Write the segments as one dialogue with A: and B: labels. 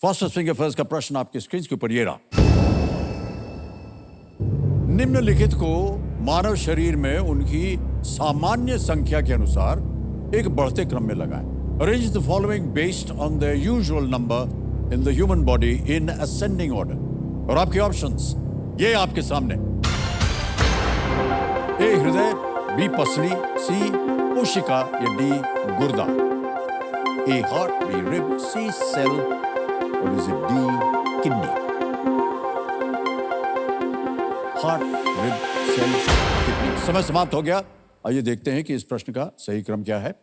A: Fastest finger first का प्रश्न आपकी स्क्रीन के ऊपर ये रहा। निम्नलिखित को मानव शरीर में उनकी सामान्य संख्या के अनुसार एक बढ़ते क्रम में लगाएं। Arrange the following based on the usual number in the human body in ascending order. और आपके ऑप्शंस ये आपके सामने। ए हृदय, बी पसली, सी कोशिका या डी गुर्दा। A heart, B rib, C cell और is it D kidney. Heart, rib, cell, kidney. समय समाप्त हो गया। आइए देखते हैं कि इस प्रश्न का सही क्रम क्या है।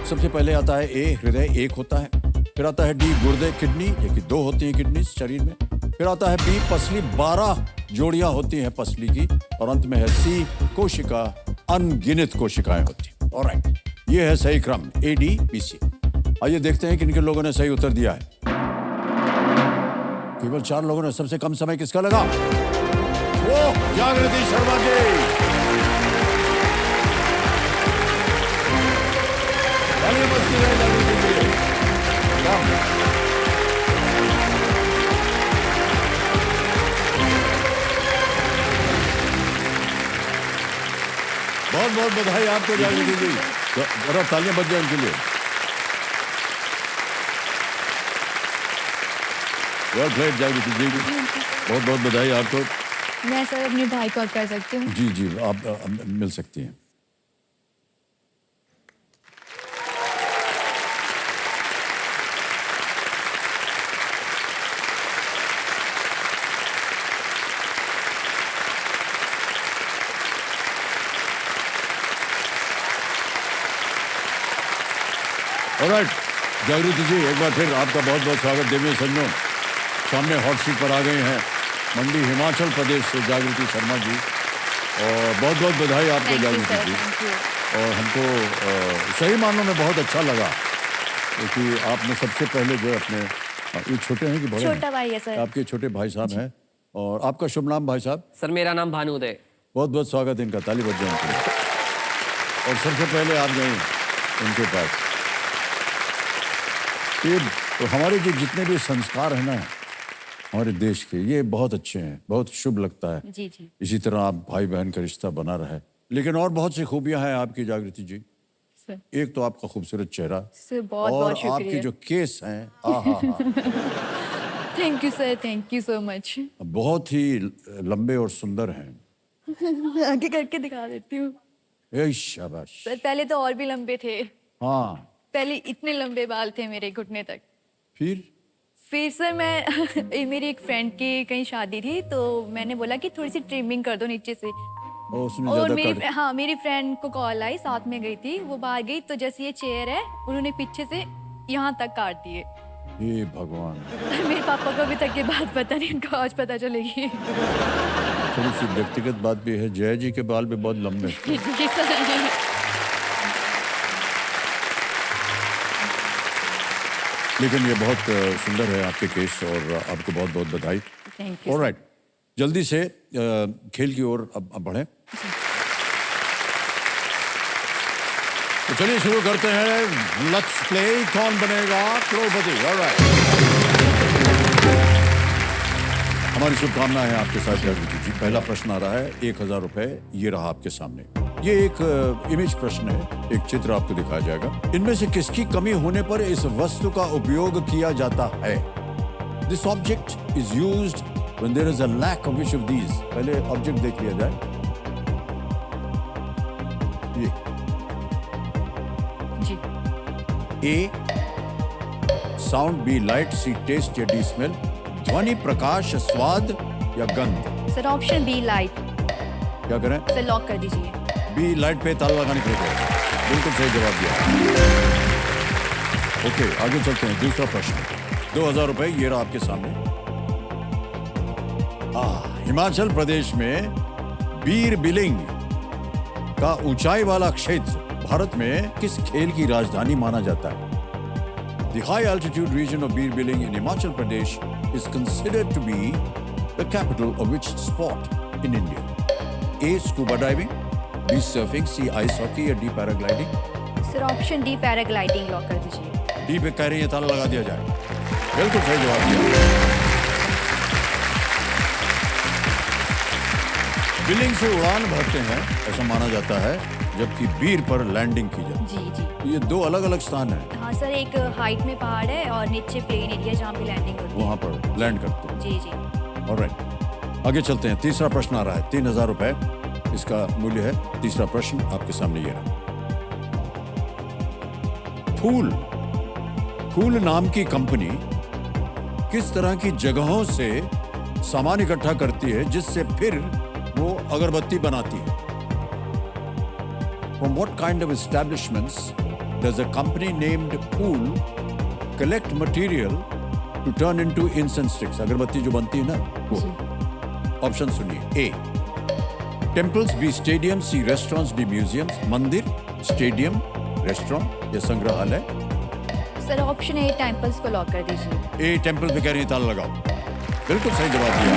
A: सबसे पहले आता है ए हृदय, एक होता है। फिर आता है डी गुर्दे, किडनी, ये कि 2 होती हैं किडनी शरीर में। फिर आता है बी पसली, 12 जोड़ियां होती हैं पसली की। और अंत में है सी कोशिका, अनगिनत कोशिकाएं होती हैं। ऑलराइट, ये है सही क्रम ए डी बी सी। आइए देखते हैं कि इनके लोगों ने सही उत्तर दिया है। केवल 4 लोगों ने। सबसे कम समय किसका लगा? वो जागृति शर्मा जी। बहुत बहुत बधाई आपको जागृति जी। जरा तालियां बज जाए इनके लिए। वेल प्लेड जागृति जी, बहुत बहुत बधाई आपको।
B: मैं सर अपने भाई को कर सकती हूँ?
A: जी जी, आप मिल सकती हैं। ऑलराइट जागृति जी, एक बार फिर आपका बहुत बहुत स्वागत। देवी संजों सामने हॉट सीट पर आ गए हैं मंडी हिमाचल प्रदेश से जागृति शर्मा जी। और बहुत बहुत बधाई आपको जागृति जी। और हमको सही मानों में बहुत अच्छा लगा क्योंकि आपने सबसे पहले जो अपने, ये छोटे हैं कि बड़े?
B: छोटा भाई है सर।
A: आपके छोटे भाई साहब हैं। और आपका शुभ नाम भाई साहब?
C: सर मेरा नाम भानुदय।
A: बहुत बहुत स्वागत इनका, ताली बज जाए उनके लिए। और सबसे पहले आप गए उनके पास। ये तो हमारे जो जितने भी संस्कार हैं ना हमारे देश के, ये बहुत अच्छे हैं, बहुत शुभ लगता है।
B: जी जी।
A: इसी तरह आप भाई बहन का रिश्ता बना रहे। लेकिन और बहुत सी खूबियां हैं आपकी जागृति जी।
B: सर।
A: एक तो आपका खूबसूरत चेहरा
B: सर बहुत
A: और
B: बहुत शुक्रिया।
A: आपके जो केस हैं, आहा
B: thank you sir, thank you so much.
A: बहुत ही लंबे और सुंदर हैं।
B: आगे करके दिखा देती हूँ।
A: ए शाबाश।
B: सर पहले तो और भी लंबे थे।
A: हाँ,
B: पहले इतने लंबे बाल थे मेरे घुटने तक।
A: फिर
B: सर मैं मेरी एक फ्रेंड की कहीं शादी थी तो मैंने बोला कि थोड़ी सी ट्रिमिंग कर दो नीचे से।
A: उसने
B: और
A: ज्यादा
B: मेरी फ्रेंड को कॉल आई, साथ में गई थी, वो बाहर गई तो जैसे ये चेयर है उन्होंने पीछे से यहाँ तक काट दिए।
A: हे भगवान।
B: मेरे पापा को अभी तक ये बात पता नहीं, उनको आज पता चलेगी।
A: थोड़ी सी व्यक्तिगत बात भी है, जय जी के बाल भी बहुत लंबे।
B: जी सर।
A: लेकिन ये बहुत सुंदर है आपके केस और आपको बहुत बहुत बधाई।
B: Thank you.
A: ऑलराइट, जल्दी से खेल की ओर अब बढ़ें। तो चलिए शुरू करते हैं। लेट्स प्ले कौन बनेगा करोड़पति। ऑलराइट, हमारी शुभकामनाएं हैं आपके साथ जागृति जी। पहला प्रश्न आ रहा है 1000 रुपए, ये रहा आपके सामने। ये एक इमेज प्रश्न है, एक चित्र आपको दिखाया जाएगा। इनमें से किसकी कमी होने पर इस वस्तु का उपयोग किया जाता है? This object is used when there is a lack of which of these. पहले ऑब्जेक्ट देख लिया जाए। ये
B: जी।
A: A sound, B light, C taste या डी स्मेल। ध्वनि, प्रकाश, स्वाद या गंध।
B: Sir option B light.
A: क्या करें?
B: सर लॉक कर दीजिए।
A: बी लाइट पे ताला लगाने के लिए। बिल्कुल सही जवाब दिया। ओके, आगे चलते हैं। दूसरा प्रश्न 2000 रुपए, ये रहा आपके सामने। हिमाचल प्रदेश में बीर बिलिंग का ऊंचाई वाला क्षेत्र भारत में किस खेल की राजधानी माना जाता है? The high altitude region of Bir Biling in Himachal Pradesh is considered to be the capital of which sport in India? A. Scuba diving, B. Surfing, C. Ice hockey या D. Paragliding?
B: Sir option D paragliding lock कर दीजिए।
A: D पे कह रही है ताला लगा दिया जाए। बिल्कुल सही जवाब दिया। बिलिंग से उड़ान भरते हैं ऐसा माना जाता है, जबकि बीर पर लैंडिंग की जाती
B: जी जी
A: है। ये दो अलग अलग स्थान है,
B: हाँ सर, एक हाइट में पहाड़ है और नीचे प्लेन एरिया जहाँ पे लैंडिंग होती है।
A: वहां पर लैंड करते हैं।
B: जी जी।
A: ऑलराइट, आगे चलते हैं। तीसरा प्रश्न आ रहा है, 3000 रुपए इसका मूल्य है। तीसरा प्रश्न आपके सामने ये रहा। फूल नाम की कंपनी किस तरह की जगहों से सामान इकट्ठा करती है जिससे फिर वो अगरबत्ती बनाती है? From what kind of establishments does a company named Pool collect material to turn into incense sticks? अगरबत्ती जो बनती है ना वो। ऑप्शन सुनिए। A, temples, B, stadiums, C, restaurants, D, museums। मंदिर, स्टेडियम, रेस्टोरेंट या संग्रहालय।
B: सर ऑप्शन ए टेम्पल्स को लॉक कर दीजिए।
A: ए टेम्पल पे कह रही है ताला लगाओ। बिल्कुल सही जवाब दिया।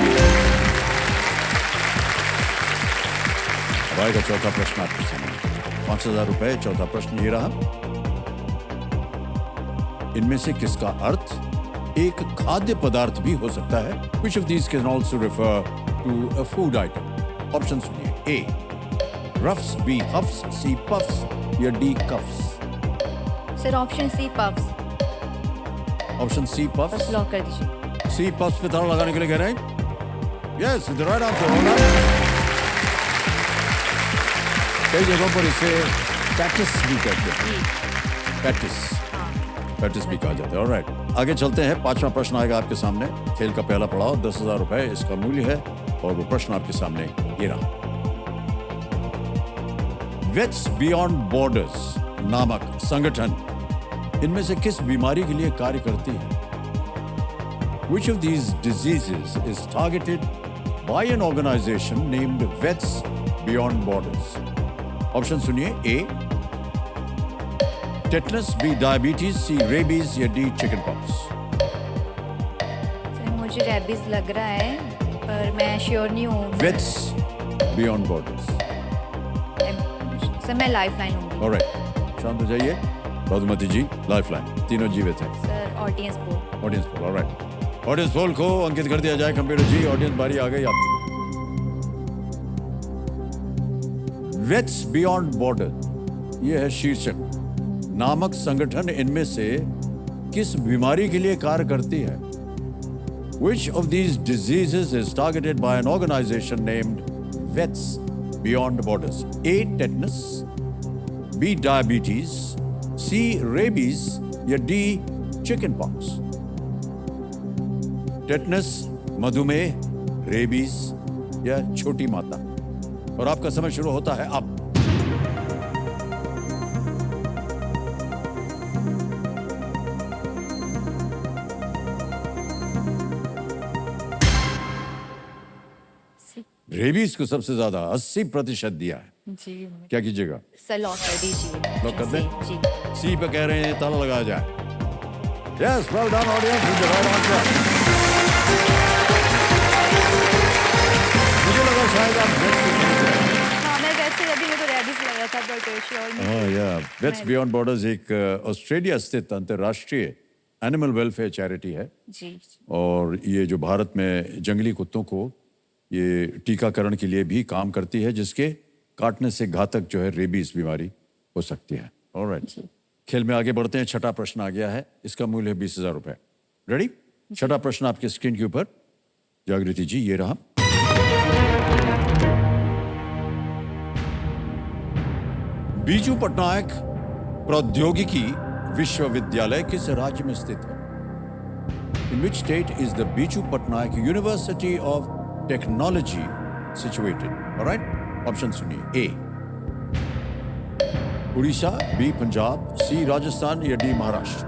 A: अब आएगा चौथा प्रश्न आपके सामने। 5000 रुपए, चौथा प्रश्न ये रहा। इनमें से किसका अर्थ एक खाद्य पदार्थ भी हो सकता है? Which of these can also refer to a food item? Option सुनिए। A, ruffs, B, huffs, C, puffs या D, cuffs।
B: Sir option C puffs.
A: Option C
B: बस
A: puffs।
B: लॉक कर दीजिए।
A: सी पफ्स पे ताला लगाने के लिए कह रहे हैं। यस, द राइट आंसर होगा। कई जगहों पर इसे पैटिस भी कहते हैं। पैटिस, पैटिस भी कहा जाता है। ऑलराइट, आगे चलते हैं। पांचवा प्रश्न आएगा आपके सामने। खेल का पहला पड़ाव, 10,000 रुपए इसका मूल्य है और वो प्रश्न आपके सामने ये रहा। वेट्स बियॉन्ड बॉर्डर्स नामक संगठन इनमें से किस बीमारी के लिए कार्य करती है? Which of these diseases is targeted by an organization named Vets Beyond Borders? Option सुनिए। A, tetanus, B, diabetes, C, rabies या D, chickenpox।
B: सर मुझे रेबीज लग रहा है पर मैं श्योर नहीं हूँ।
A: Vets Beyond Borders।
B: सर मैं लाइफलाइन हूँ।
A: ऑलराइट, शांत हो जाइए। मधुमती जी, लाइफलाइन, तीनों जीवित हैं।
B: Sir audience poll.
A: Audience poll, alright. Audience poll को अंकित कर दिया जाए कंप्यूटर जी। ऑडियंस बारी आ गई आपकी। वेट्स बियॉन्ड बॉर्डर ये है शीर्षक। नामक संगठन इनमें से किस बीमारी के लिए कार्य करती है? Which of these diseases is targeted by an organization named Vets Beyond Borders? A, tetanus, B, diabetes, C, rabies या D, chickenpox। टेटनस, मधुमेह, रेबीज या छोटी माता। और आपका समय शुरू होता है अब। रेबीज को सबसे ज्यादा 80% दिया है।
B: जी
A: क्या कीजिएगा?
B: सर लॉक कर दीजिए।
A: लॉक कर दें?
B: जी।
A: सी पे कह रहे हैं ताला लगाया जाए। Yes, well done audience, with the right answer. मुझे लगा शायद आप
B: हाँ मैं वैसे अभी मेरे को रेबीज लग रहा था बट श्योर नहीं।
A: वेट्स बियॉन्ड बॉर्डर्स एक ऑस्ट्रेलिया स्थित अंतर्राष्ट्रीय एनिमल वेलफेयर चैरिटी है।
B: जी।
A: और ये जो भारत में जंगली कुत्तों को ये टीकाकरण के लिए भी काम करती है, जिसके काटने से घातक जो है रेबीज बीमारी हो सकती है। ऑलराइट, खेल में आगे बढ़ते हैं। छठा प्रश्न आ गया है, इसका मूल्य है 20,000 रुपए। रेडी? छठा प्रश्न आपके स्क्रीन के ऊपर। जागृति जी, ये रहा। बीजू पटनायक प्रौद्योगिकी विश्वविद्यालय किस राज्य में स्थित है? In which state is the Biju Patnaik University of Technology situated? All right? Option सुनिए। A, Orissa, B, Punjab, C, Rajasthan या D, Maharashtra.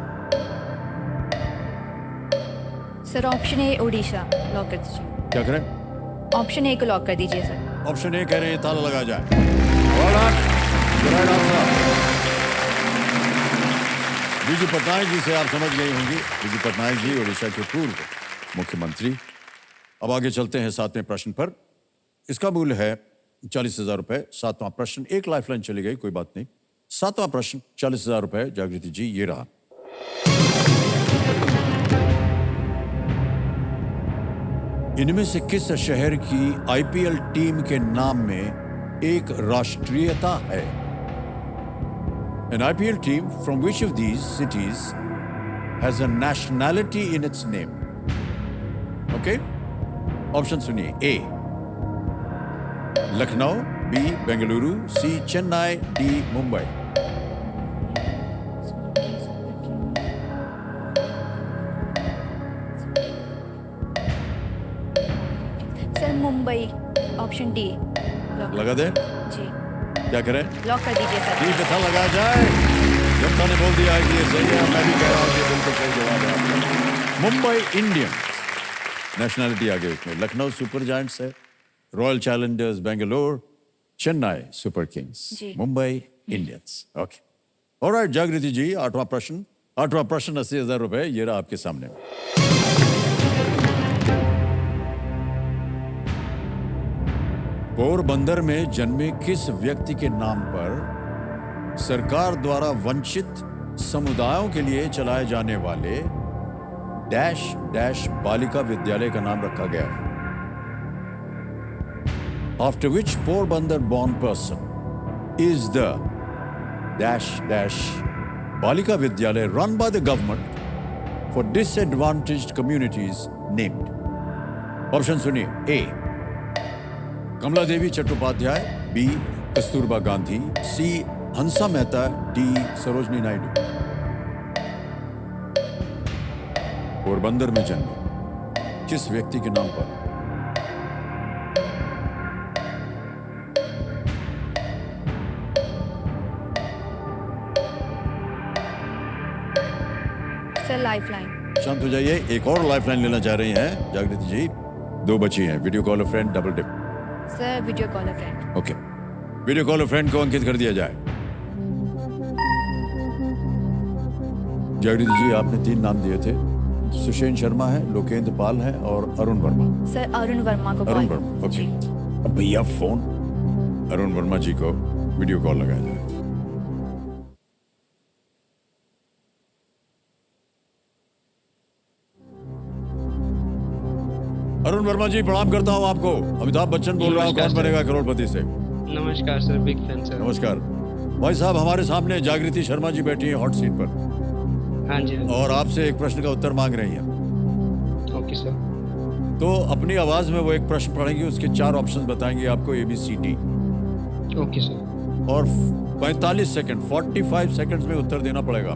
C: Sir option A Orissa lock कर दीजिए।
A: क्या करें?
C: ऑप्शन ए को लॉक कर दीजिए सर।
A: ऑप्शन ए कह रहे हैं, ताला लगाया जाए। Well done. The right answer. Biju Patnaik ji से आप समझ गई होंगी। बीजू पटनायक जी उड़ीसा के पूर्व मुख्यमंत्री। अब आगे चलते हैं सातवें प्रश्न पर। इसका मूल्य है 40,000 रुपए। सातवां प्रश्न, एक लाइफलाइन चली गई, कोई बात नहीं। सातवां प्रश्न 40,000 रुपए। जागृति जी, ये रहा। इनमें से किस शहर की आईपीएल टीम के नाम में एक राष्ट्रीयता है? An IPL team from which of these cities has a nationality in its name? Okay? Option सुनिए। A Lucknow, B Bengaluru, C Chennai, D Mumbai.
C: Sir Mumbai, option D.
A: लगा दे,
C: जी,
A: क्या करें?
C: लॉक कर दीजिए सर।
A: ठीक है, था लगाया जाए। जनता ने बोल दिया है कि ये सही है, मैं भी कह रहा हूँ कि बिल्कुल सही जवाब है आपका। मुंबई इंडियंस नेशनैलिटी आ गई उसमें। लखनऊ सुपर जायंट्स है, royal challengers Bangalore, Chennai super kings,
C: जी।
A: Mumbai Indians. Okay, all right Jagriti ji, आठवां प्रश्न 80,000 रुपए ये रहा आपके सामने। पोरबंदर में जन्मे किस व्यक्ति के नाम पर सरकार द्वारा वंचित समुदायों के लिए चलाए जाने वाले डैश डैश बालिका विद्यालय का नाम रखा गया है? After which Porbandar born person is the dash dash Balika Vidyalaya run by the government for disadvantaged communities named? Option सुनिए। ए कमला देवी चट्टोपाध्याय, बी कस्तूरबा गांधी, सी हंसा मेहता, डी सरोजनी नायडू। पोरबंदर में जन्मे किस व्यक्ति के नाम पर?
C: Sir lifeline.
A: शांत हो जाइए, एक और लाइफलाइन लेना चाह रही हैं जागृति जी। 2 बची हैं। Video call friend, double dip.
C: Sir video caller friend.
A: Okay, video call friend को अंकित कर दिया जाए। जागृति जी, आपने 3 नाम दिए थे। सुषेन शर्मा है, लोकेंद्र पाल है और अरुण वर्मा।
C: सर अरुण वर्मा को
A: अरुण
C: कॉल।
A: वर्मा, ओके।
C: जी।
A: अब भैया फोन अरुण वर्मा जी को वीडियो कॉल लगाया जाए। अरुण वर्मा जी, प्रणाम करता हूं आपको। अमिताभ बच्चन बोल रहा हूं, कौन बनेगा करोड़पति से।
D: नमस्कार सर, बिग फैन सर।
A: नमस्कार भाई साहब, हमारे सामने जागृति शर्मा जी बैठी हैं हॉट सीट पर,
D: हाँ जी,
A: और आपसे एक प्रश्न का उत्तर मांग रही हैं।
D: Okay sir.
A: तो अपनी आवाज में वो एक प्रश्न पढ़ेंगे, उसके 4 ऑप्शंस बताएंगे आपको, ABCD,
D: ओके सर।
A: और 45 सेकंड 45 सेकंड्स में उत्तर देना पड़ेगा।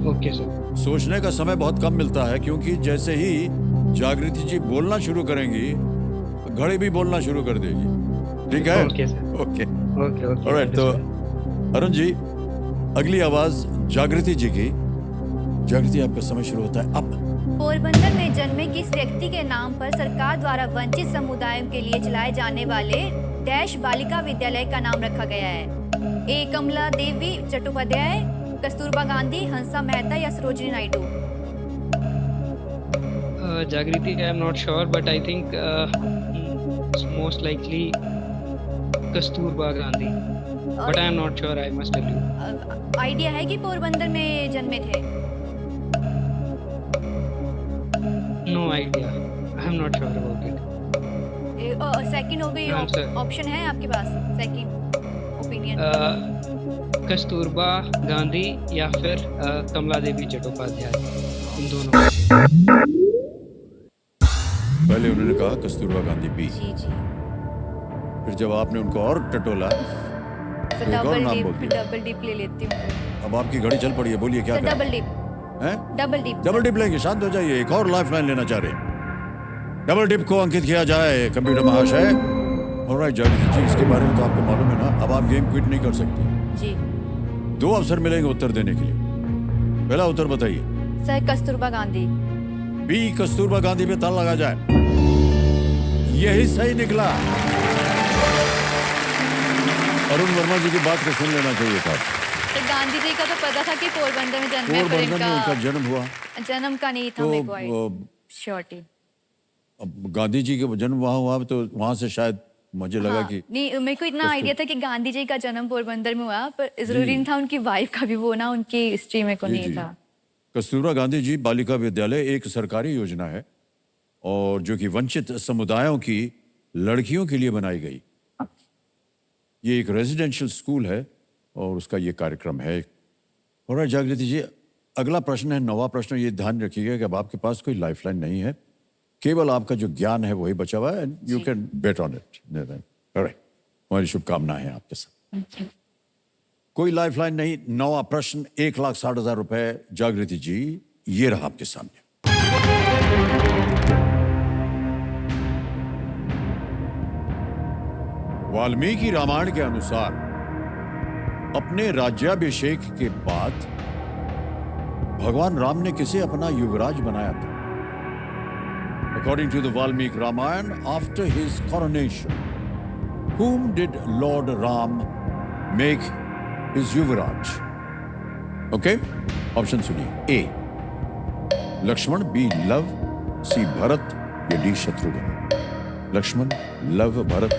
D: Okay sir.
A: सोचने का समय बहुत कम मिलता है, क्योंकि जैसे ही जागृति जी बोलना शुरू करेंगी, घड़ी भी बोलना शुरू कर देगी। ठीक है?
D: Okay sir.
A: Okay
D: okay okay.
A: Alright. तो अरुण जी, अगली आवाज जागृति जी की। जागृति, आपका समय शुरू होता है अब।
C: पोरबंदर में जन्मे किस व्यक्ति के नाम पर सरकार द्वारा वंचित समुदायों के लिए चलाए जाने वाले डैश बालिका विद्यालय का नाम रखा गया है? ए कमला देवी चट्टोपाध्याय, कस्तूरबा गांधी, हंसा मेहता या Sarojini Naidu?
D: Jagriti, I am not sure but I think most likely Kasturba Gandhi, but I am not sure, I must tell you.
C: Idea है कि पोरबंदर में जन्मे थे?
D: No idea, I am not sure about it.
C: Second हो गई,
D: हाँ, sir.
C: ऑप्शन है आपके पास सेकंड ओपिनियन?
D: कस्तूरबा गांधी या फिर कमला देवी चट्टोपाध्याय, इन दोनों में से।
A: पहले उन्होंने कहा कस्तूरबा गांधी, बी।
C: जी जी।
A: फिर जब आपने उनको और टटोला,
C: सर
A: एक और नाम बोल दिया।
C: डबल डिप ले लेती हूँ।
A: अब आपकी घड़ी चल पड़ी है, बोलिए क्या
C: सर
A: करें?
C: Double dip.
A: हैं?
C: Double dip.
A: डबल डिप लेंगे, शांत हो जाइए। एक और लाइफ लाइन लेना चाह रहे हैं। डबल डिप को अंकित किया जाए कंप्यूटर महाशय। ऑलराइट जागृति जी, इसके बारे में तो आपको मालूम है ना, अब आप गेम क्विट नहीं कर सकते।
C: जी।
A: 2 अवसर मिलेंगे उत्तर देने के लिए। पहला उत्तर बताइए।
C: सर कस्तूरबा गांधी।
A: बी कस्तूरबा गांधी पे ताला लगा जाए। यही सही निकला। अरुण वर्मा जी की बात को सुन लेना चाहिए था।
B: तो गांधी जी का तो पता था कि पोरबंदर में जन्मे, पर
A: पोरबंदर में उनका
B: इनका
A: जन्म हुआ,
B: जन्म का नहीं था
A: तो
B: मेरे को श्योरिटी।
A: अब गांधी जी का जन्म वहां हुआ, तो वहां से शायद मुझे लगा कि
B: नहीं, मेरे को इतना आइडिया था कि गांधी जी का जन्म पोरबंदर में हुआ, पर जरूरी नहीं था उनकी वाइफ का भी वो ना उनकी हिस्ट्री में को
A: जी,
B: नहीं
A: जी।
B: था।
A: कस्तूरबा गांधी जी बालिका विद्यालय एक सरकारी योजना है और जो कि वंचित समुदायों की लड़कियों के लिए बनाई गई। ये एक रेजिडेंशियल स्कूल है और उसका ये कार्यक्रम है। और जागृति जी, अगला प्रश्न है 9वां प्रश्न। ये ध्यान रखिएगा कि अब आपके पास कोई लाइफलाइन नहीं है, केवल आपका जो ज्ञान है वही बचा हुआ है and you can bet on it. हमारी शुभकामनाएं हैं आपके साथ। कोई लाइफलाइन नहीं। 9वां प्रश्न 1,60,000 रुपए। जागृति जी, ये रहा आपके सामने। वाल्मीकि रामायण के अनुसार अपने राज्याभिषेक के बाद भगवान राम ने किसे अपना युवराज बनाया था? According to the Valmiki Ramayana, after his coronation, whom did Lord Ram make his yuvraj? Okay? Option सुनिए। A Lakshman, B Luv, C Bharat या D शत्रुघ्न। लक्ष्मण, लव, भरत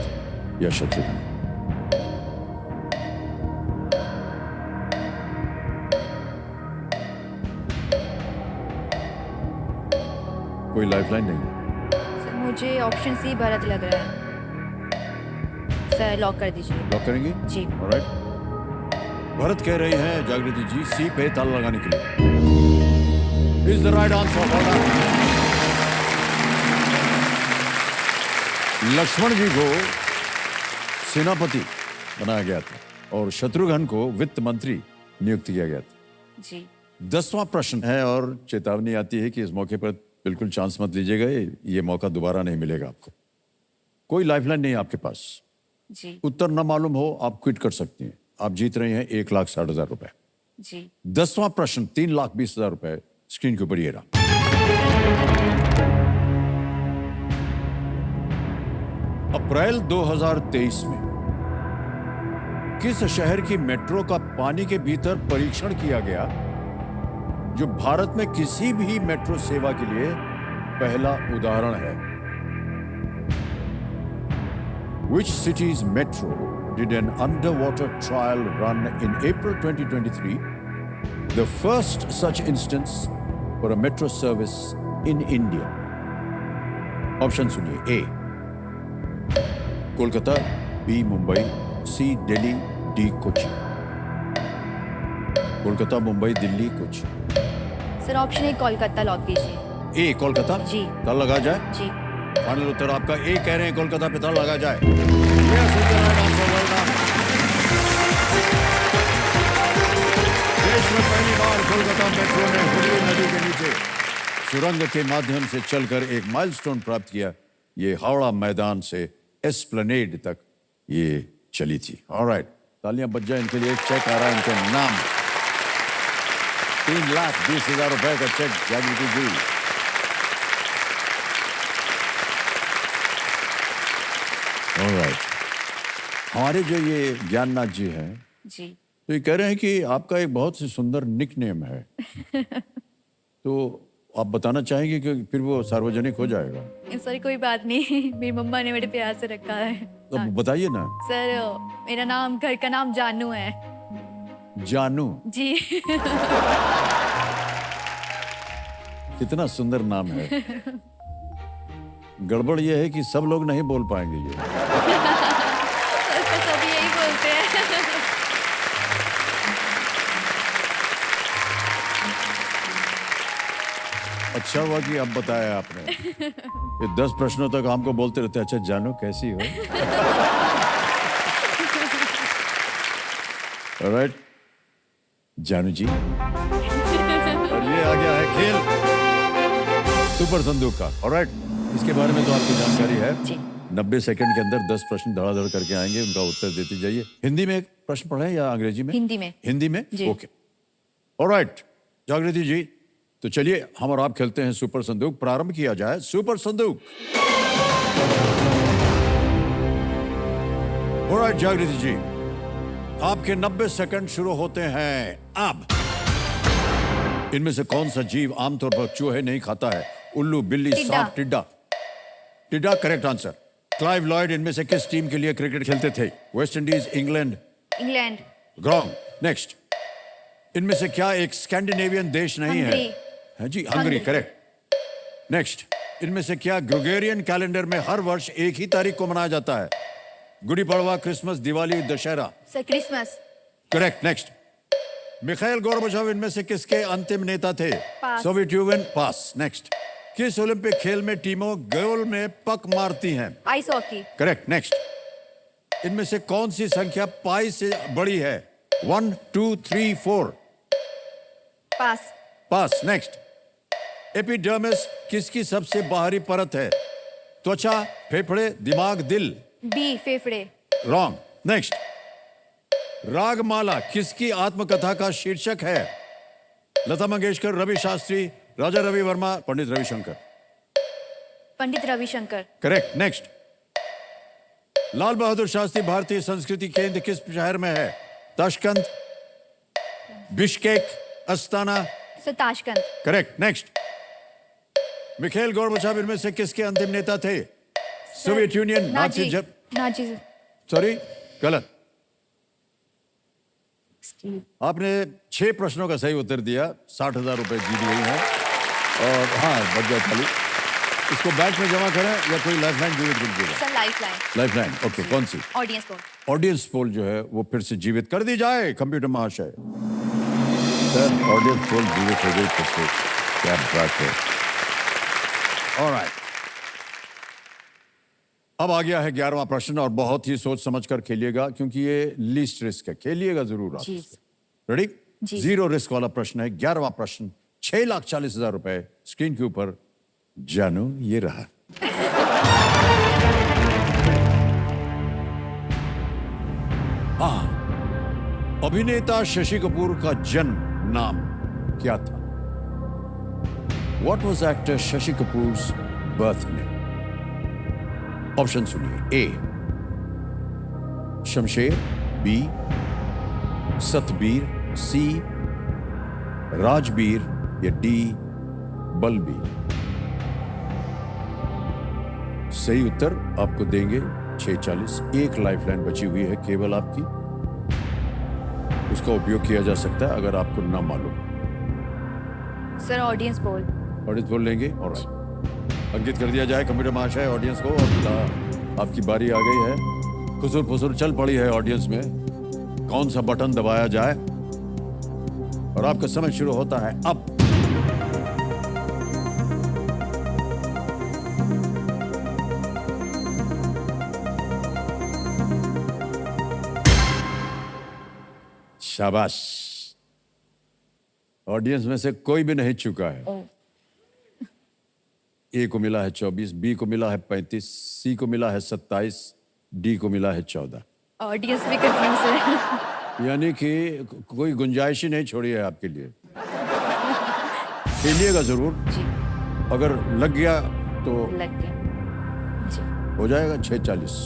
A: या शत्रुघ्न? कोई लाइफलाइन नहीं है।
B: सर मुझे ऑप्शन सी भरत लग रहा है। सर लॉक कर दीजिए।
A: लॉक करेंगे?
B: जी।
A: ऑलराइट। भरत कह रही हैं जागृति जी सी पे ताला लगाने के लिए। Is the right answer. Lakshman ji को सेनापति बनाया गया था और शत्रुघ्न को वित्त मंत्री नियुक्त किया गया था।
B: जी।
A: 10वां प्रश्न है और चेतावनी आती है कि इस मौके पर बिल्कुल चांस मत लीजिएगा, ये मौका दोबारा नहीं मिलेगा आपको। कोई लाइफलाइन नहीं है आपके पास।
B: जी।
A: उत्तर न मालूम हो आप क्विट कर सकती हैं। आप जीत रहे हैं 1,60,000 रुपए।
B: जी।
A: 10वां प्रश्न 3,20,000 रुपए स्क्रीन के ऊपर ये रहा। अप्रैल 2023 में किस शहर की मेट्रो का पानी के भीतर परीक्षण किया गया, जो भारत में किसी भी मेट्रो सेवा के लिए पहला उदाहरण है? Which city's metro did an underwater trial run in April 2023, the first such instance for a metro service in India? Option सुनिए। A Kolkata, B Mumbai, C Delhi, D Kochi. Kolkata, Mumbai, Delhi, Kochi.
B: Sir option A Kolkata lock कीजिए।
A: ए कोलकाता?
B: जी।
A: ताला लगा जाए?
B: जी।
A: फाइनल उत्तर आपका ए कह रहे हैं, कोलकाता पे ताला लगा जाए। Yes, it's the right answer. Well done. देश में पहली बार कोलकाता मेट्रो ने हुगली नदी के नीचे सुरंग के माध्यम से चलकर एक माइलस्टोन प्राप्त किया। ये हावड़ा मैदान से एस्प्लेनेड तक ये चली थी। ऑलराइट, तालियां बज जाए इनके लिए। एक चेक आ रहा है इनके नाम, 3,20,000 रुपए का चेक। जागृति जी, ऑलराइट। हमारे जो ये ज्ञाननाथ जी हैं,
B: जी।
A: तो ये कह रहे हैं कि आपका एक बहुत ही सुंदर निकनेम है। तो आप बताना चाहेंगे कि फिर वो सार्वजनिक हो जाएगा?
B: सर कोई बात नहीं, मेरी मम्मा ने बड़े प्यार से रखा है।
A: तो बताइए ना।
B: सर मेरा नाम, घर का नाम जानू है।
A: जानू?
B: जी।
A: कितना सुंदर नाम है। गड़बड़ ये है कि सब लोग नहीं बोल पाएंगे ये।
B: सर सभी यही बोलते हैं।
A: अच्छा हुआ कि अब बताया आपने। ये 10 प्रश्नों तक हमको बोलते रहते, अच्छा जानू कैसी हो। ऑलराइट जानू जी, और ये आ गया है खेल सुपर संदूक का। ऑलराइट, इसके बारे में तो आपको जानकारी है। 90 सेकंड के अंदर 10 प्रश्न धड़ाधड़ करके आएंगे, उनका उत्तर देते जाइए। हिंदी में एक प्रश्न पढ़े या अंग्रेजी में?
B: हिंदी में।
A: हिंदी में? ओके। ऑलराइट जागृति जी, तो चलिए हम और आप खेलते हैं सुपर संदूक। प्रारंभ किया जाए सुपर संदूक। ऑलराइट जागृति जी, आपके 90 सेकंड शुरू होते हैं अब। इनमें से कौन सा जीव आमतौर पर चूहे नहीं खाता है? उल्लू, बिल्ली, सांप, टिड्डा। टिड्डा करेक्ट आंसर। क्लाइव लॉयड इनमें से किस टीम के लिए क्रिकेट खेलते थे? West Indies, England?
C: England.
A: Wrong. Next. इनमें से क्या एक स्कैंडिनेवियन देश नहीं है?
C: हंगरी।
A: है जी, हंगरी, करेक्ट। नेक्स्ट, इनमें से क्या ग्रेगोरियन कैलेंडर में हर वर्ष एक ही तारीख को मनाया जाता है? Gudi Padwa, Christmas, Diwali, Dussehra.
C: Sir Christmas.
A: Correct. Next, Mikhail Gorbachev इनमें से किसके अंतिम नेता थे?
C: Pass.
A: Soviet Union. Pass. Next, किस ओलंपिक खेल में टीमों गोल में पक मारती हैं?
C: Ice hockey.
A: करेक्ट। नेक्स्ट, इनमें से कौन सी संख्या पाई से बड़ी है? 1, 2, 3, 4।
C: पास।
A: पास। नेक्स्ट, एपिडर्मिस किसकी सबसे बाहरी परत है? त्वचा, फेफड़े, दिमाग, दिल।
C: बी फेफड़े।
A: रॉन्ग। नेक्स्ट, रागमाला किसकी आत्मकथा का शीर्षक है? लता मंगेशकर, रवि शास्त्री, राजा रवि वर्मा, पंडित रविशंकर।
C: पंडित रविशंकर।
A: करेक्ट। नेक्स्ट, लाल बहादुर शास्त्री भारतीय संस्कृति केंद्र किस शहर में है? Tashkent, Bishkek, Astana.
C: Sir Tashkent.
A: Correct. Next, Mikhail Gorbachev इनमें से किसके अंतिम नेता थे? Soviet union, Nazi
C: Nazi.
A: Sorry, गलत। आपने 6 प्रश्नों का सही उत्तर दिया, 60,000 रुपए जीत गई हैं। और हाँ, बच गया खाली। इसको बैंक में जमा करें या कोई लाइफलाइन जीवित रुक देगा?
C: Sir lifeline.
A: Lifeline, okay. कौन सी?
C: Audience poll.
A: ऑडियंस पोल जो है वो फिर से जीवित कर दी जाए, कंप्यूटर महाशय। सर, ऑडियंस पोल जीवित हो गई फिर से। क्या बात है। ऑलराइट, अब आ गया है 11वां प्रश्न और बहुत ही सोच समझकर खेलिएगा क्योंकि ये लीस्ट रिस्क है। खेलिएगा जरूर आप।
C: जी।
A: रेडी?
C: जी।
A: 0 रिस्क वाला प्रश्न है। 11वां प्रश्न, 6,40,000 रुपए स्क्रीन के ऊपर। जानू, ये रहा। अभिनेता शशि कपूर का जन्म नाम क्या था? What was actor Shashi Kapoors birth name? Option सुनिए। ए शमशेर, बी सतबीर, सी राजबीर या डी बलबीर। सही उत्तर आपको देंगे 640। एक लाइफलाइन बची हुई है केवल आपकी, उसका उपयोग किया जा सकता है अगर आपको ना मालूम।
C: Sir audience poll.
A: ऑडियंस बोल लेंगे। ऑलराइट, अंकित कर दिया जाए कंप्यूटर महाशय ऑडियंस को। और आपकी बारी आ गई है। खुसुर फुसुर चल पड़ी है ऑडियंस में, कौन सा बटन दबाया जाए। और आपका समय शुरू होता है अब। शाबाश, ऑडियंस में से कोई भी नहीं चुका है। ए को मिला है 24, बी को मिला है 35, सी को मिला है 27, डी को मिला है 14।
C: ऑडियंस भी कंफ्यूज है।
A: यानी कि कोई गुंजाइश ही नहीं छोड़ी है आपके लिए। खेलिएगा जरूर।
C: जी।
A: अगर लग गया तो
C: लग गया। जी।
A: हो जाएगा 640।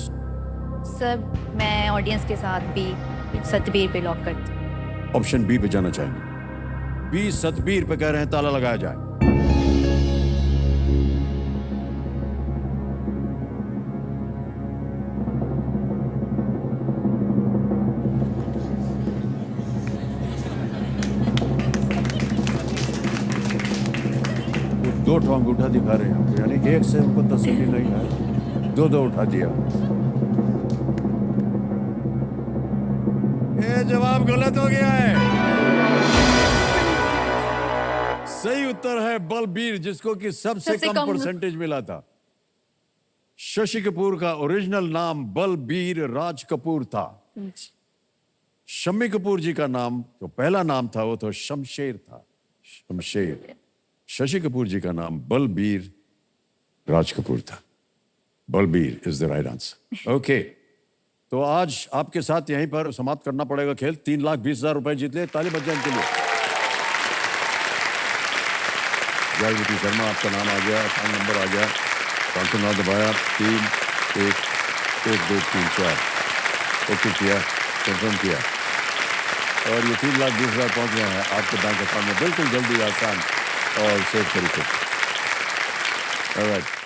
C: सर मैं ऑडियंस के साथ बी सतबीर पे लॉक करती हूँ।
A: ऑप्शन बी पे जाना चाहेंगे? बी सतबीर पे कह रहे हैं, ताला लगाया जाए। वो 2 अंगूठा दिखा रहे हैं, यानी एक से उनको तसल्ली नहीं है, 2 उठा दिया। ये जवाब गलत हो गया है। सही उत्तर है बलबीर, जिसको कि सबसे कम परसेंटेज मिला था। शशि कपूर का ओरिजिनल नाम बलबीर राज कपूर था। शम्मी कपूर जी का नाम जो पहला नाम था वो तो शमशेर था। शमशेर। शशि कपूर जी का नाम बलबीर राज कपूर था। Balbir is the right answer. Okay, तो आज आपके साथ यहीं पर समाप्त करना पड़ेगा खेल। 3,20,000 रुपए जीत ले, ताली बज जाए इनके लिए। जागृति शर्मा, आपका नाम आ गया, अकाउंट नंबर आ गया, काउंटर ना दबाया, 3 1 1 2 3 4 ओके किया, कंफर्म किया और ये 3,20,000 पहुंच गए हैं आपके बैंक अकाउंट में बिल्कुल जल्दी, आसान और सेफ तरीके से। ऑलराइट।